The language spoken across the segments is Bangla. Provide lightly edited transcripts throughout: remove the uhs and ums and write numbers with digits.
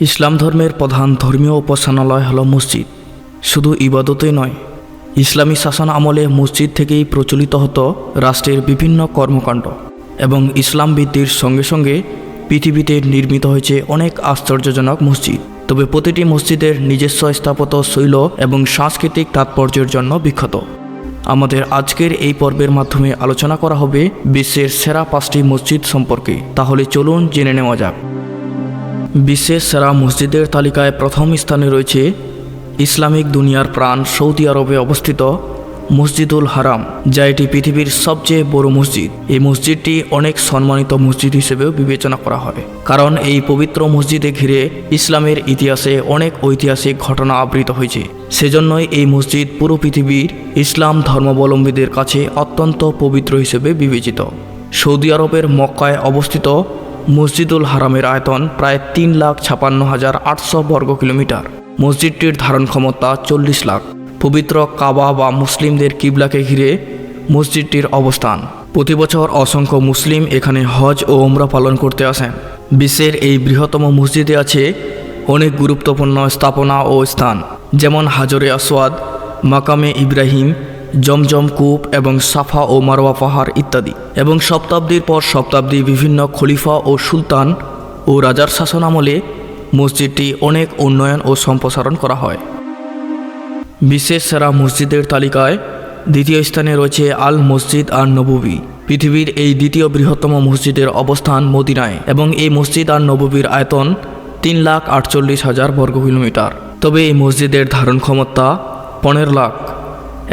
ইসলাম ধর্মের প্রধান ধর্মীয় উপাসনালয় হল মসজিদ। শুধু ইবাদতই নয়, ইসলামী শাসন আমলে মসজিদ থেকেই প্রচলিত হতো রাষ্ট্রের বিভিন্ন কর্মকাণ্ড এবং ইসলাম বৃদ্ধির সঙ্গে সঙ্গে পৃথিবীতে নির্মিত হয়েছে অনেক আশ্চর্যজনক মসজিদ। তবে প্রতিটি মসজিদের নিজস্ব স্থাপত্য শৈল এবং সাংস্কৃতিক তাৎপর্যের জন্য বিখ্যাত। আমাদের আজকের এই পর্বের মাধ্যমে আলোচনা করা হবে বিশ্বের সেরা 5টি মসজিদ সম্পর্কে। তাহলে চলুন জেনে নেওয়া যাক। বিশ্বের সেরা মসজিদের তালিকায় প্রথম স্থানে রয়েছে ইসলামিক দুনিয়ার প্রাণ সৌদি আরবে অবস্থিত মসজিদুল হারাম, যা এটি পৃথিবীর সবচেয়ে বড় মসজিদ। এই মসজিদটি অনেক সম্মানিত মসজিদ হিসেবেও বিবেচনা করা হয়, কারণ এই পবিত্র মসজিদে ঘিরে ইসলামের ইতিহাসে অনেক ঐতিহাসিক ঘটনা আবৃত হয়েছে। সেজন্যই এই মসজিদ পুরো পৃথিবীর ইসলাম ধর্মাবলম্বীদের কাছে অত্যন্ত পবিত্র হিসেবে বিবেচিত। সৌদি আরবের মক্কায় অবস্থিত মসজিদুল হারামের আয়তন প্রায় 3,56,800 বর্গ কিলোমিটার। মসজিদটির ধারণ ক্ষমতা 40 লাখ। পবিত্র কাবা বা মুসলিমদের কিবলাকে ঘিরে মসজিদটির অবস্থান। প্রতি বছর অসংখ্য মুসলিম এখানে হজ ও ওমরা পালন করতে আসেন। বিশ্বের এই বৃহত্তম মসজিদে আছে অনেক গুরুত্বপূর্ণ স্থাপনা ও স্থান, যেমন হাজরে আসওয়াদ, মাকামে ইব্রাহিম, জমজম কূপ এবং সাফা ও মারওয়া পাহাড় ইত্যাদি। এবং শতাব্দীর পর শতাব্দী বিভিন্ন খলিফা ও সুলতান ও রাজার শাসন আমলে মসজিদটি অনেক উন্নয়ন ও সম্প্রসারণ করা হয়। বিশ্বের সেরা মসজিদের তালিকায় দ্বিতীয় স্থানে রয়েছে আল মসজিদ আর নববী। পৃথিবীর এই দ্বিতীয় বৃহত্তম মসজিদের অবস্থান মদিনায় এবং এই মসজিদ আর নববীর আয়তন 3,48,000 বর্গ কিলোমিটার। তবে এই মসজিদের ধারণ ক্ষমতা 15 লাখ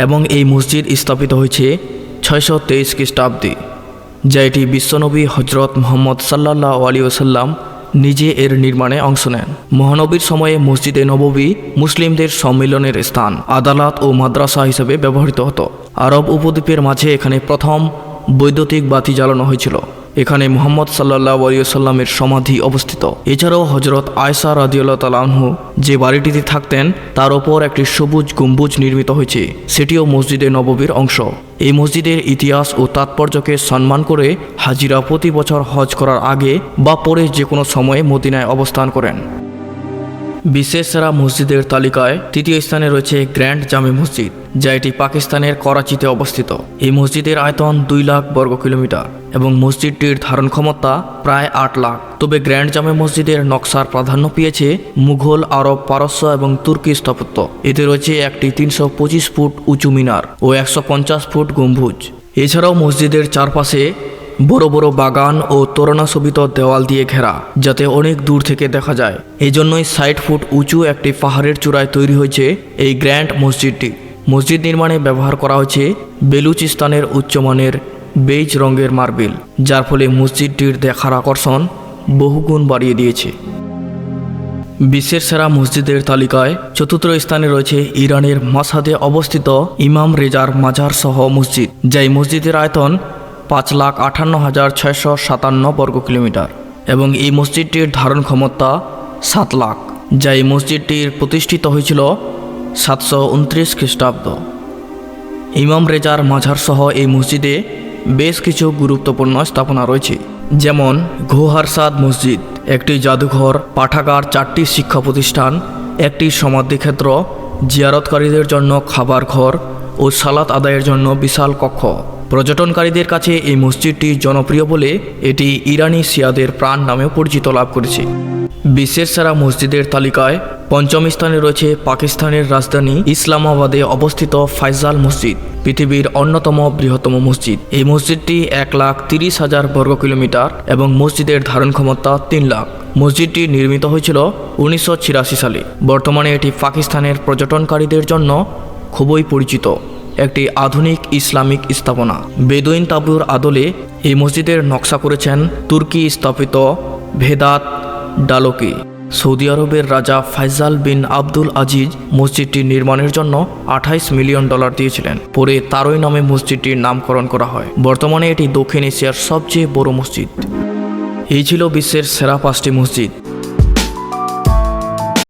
এবং এই মসজিদ স্থাপিত হয়েছে 623 খ্রিস্টাব্দে, যা এটি বিশ্বনবী হজরত মুহাম্মদ সাল্লাল্লাহু আলাইহি ওয়াসাল্লাম নিজে এর নির্মাণে অংশ নেন। মহানবীর সময়ে মসজিদে নববী মুসলিমদের সম্মিলনের স্থান, আদালত ও মাদ্রাসা হিসেবে ব্যবহৃত হতো। আরব উপদ্বীপের মাঝে এখানে প্রথম বৈদ্যুতিক বাতি জ্বালানো হয়েছিল। এখানে মুহাম্মদ সাল্লাল্লাহু আলাইহি ওয়াসাল্লামের সমাধি অবস্থিত। এছাড়াও হজরত আয়েশা রাদিয়াল্লাহু তাআলা আনহু যে বাড়িটিতে থাকতেন তার ওপর একটি সবুজ গম্বুজ নির্মিত হয়েছে, সেটিও মসজিদে নববীর অংশ। এই মসজিদের ইতিহাস ও তাৎপর্যকে সম্মান করে হাজিরা প্রতি বছর হজ করার আগে বা পরে যে কোনো সময়ে মদিনায় অবস্থান করেন। বিশ্বের সেরা মসজিদের তালিকায় তৃতীয় স্থানে রয়েছে গ্র্যান্ড জামে মসজিদ, যা এটি পাকিস্তানের করাচিতে অবস্থিত। এই মসজিদের আয়তন 2 লাখ বর্গ কিলোমিটার এবং মসজিদটির ধারণ ক্ষমতা প্রায় 8 লাখ। তবে গ্র্যান্ড জামে মসজিদের নকশার প্রাধান্য পেয়েছে মুঘল, আরব, পারস্য এবং তুর্কি স্থাপত্য। এতে রয়েছে একটি 325 ফুট উঁচু মিনার ও 150 ফুট গম্বুজ। এছাড়াও মসজিদের চারপাশে বড় বড় বাগান ও তোরণাশোভিত দেওয়াল দিয়ে ঘেরা, যাতে অনেক দূর থেকে দেখা যায়। এই জন্যই 60 ফুট উঁচু একটি পাহাড়ের চূড়ায় তৈরি হয়েছে এই গ্র্যান্ড মসজিদটি। মসজিদ নির্মাণে ব্যবহার করা হয়েছে বেলুচিস্তানের উচ্চমানের বেইজ রঙের মার্বেল, যার ফলে মসজিদটির দেখার আকর্ষণ বহুগুণ বাড়িয়ে দিয়েছে। বিশ্বের সেরা মসজিদের তালিকায় চতুর্থ স্থানে রয়েছে ইরানের মাশহাদে অবস্থিত ইমাম রেজার মাজার সহ মসজিদ, যা এই মসজিদের আয়তন 5,58,657 বর্গ কিলোমিটার এবং এই মসজিদটির ধারণ ক্ষমতা 7 লাখ, যা এই মসজিদটির প্রতিষ্ঠিত হয়েছিল 729 খ্রিস্টাব্দ। ইমাম রেজার মাজার সহ এই মসজিদে বেশ কিছু গুরুত্বপূর্ণ স্থাপনা রয়েছে, যেমন ঘোহারসাদ মসজিদ, একটি জাদুঘর, পাঠাগার, 4টি শিক্ষা প্রতিষ্ঠান, একটি সমাধিক্ষেত্র, জিয়ারতকারীদের জন্য খাবার ঘর ও সালাত আদায়ের জন্য বিশাল কক্ষ। পর্যটনকারীদের কাছে এই মসজিদটি জনপ্রিয় বলে এটি ইরানি শিয়াদের প্রাণ নামেও পরিচিত লাভ করেছে। বিশ্বের সেরা মসজিদের তালিকায় পঞ্চম স্থানে রয়েছে পাকিস্তানের রাজধানী ইসলামাবাদে অবস্থিত ফাইজাল মসজিদ, পৃথিবীর অন্যতম বৃহত্তম মসজিদ। এই মসজিদটি 1,30,000 বর্গ কিলোমিটার এবং মসজিদের ধারণ ক্ষমতা 3 লাখ। মসজিদটি নির্মিত হয়েছিল 1986 সালে। বর্তমানে এটি পাকিস্তানের পর্যটনকারীদের জন্য খুবই পরিচিত একটি আধুনিক ইসলামিক স্থাপনা। বেদুইন তাঁবুর আদলে এই মসজিদের নকশা করেছেন তুর্কি স্থাপিত ভেদাত ডালোকি। সৌদি আরবের রাজা ফাইজাল বিন আব্দুল আজিজ মসজিদটি নির্মাণের জন্য $28 মিলিয়ন দিয়েছিলেন। পরে তারই নামে মসজিদটির নামকরণ করা হয়। বর্তমানে এটি দক্ষিণ এশিয়ার সবচেয়ে বড় মসজিদ। এই ছিল বিশ্বের সেরা 5টি মসজিদ।